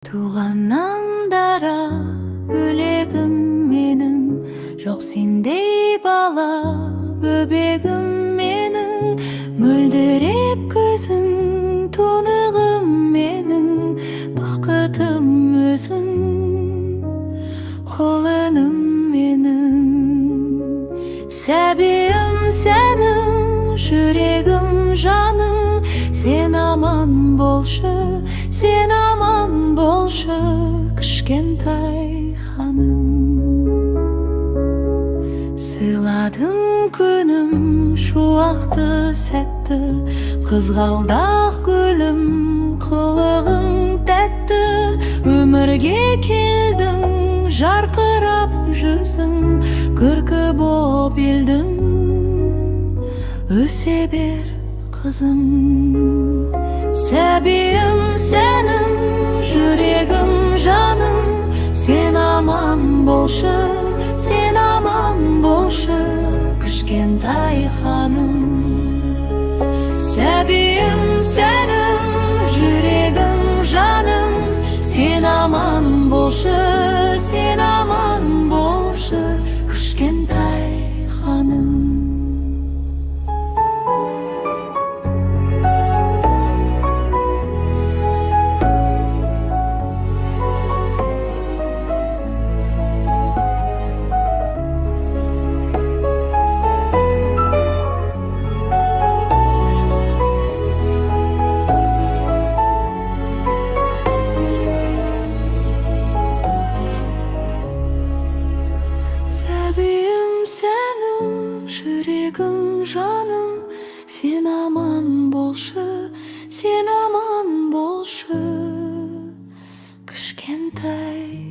Туғаннан дара бөлегім менің, жоқ сендей бала бөбегім менің. Мөлдіреп көзің тұнығым менің, бақытым өзің, құлыным менің. Сәбиім сенің, жүрегім жаным, сен аман болшы, сен аман болшы, кішкентай ханым. Сыйладың күнім шуақты сәтті, қызғалдақ гүлім, қылығың тәтті. Өмірге келдің, жарқырап жүзің, күркі боп елдің, өсе бер қызым. Сәбиім сенің, жүрегім жаным, сен аман болшы, сен аман болшы, кішкентай ханым. Сәбиім сенің, жүрегім жаным, сен аман болшы, сен аман болшы, кішкентай ханым. Сәбиім сенің, жүрегім жаным, сен аман болшы, сен аман болшы, кішкентай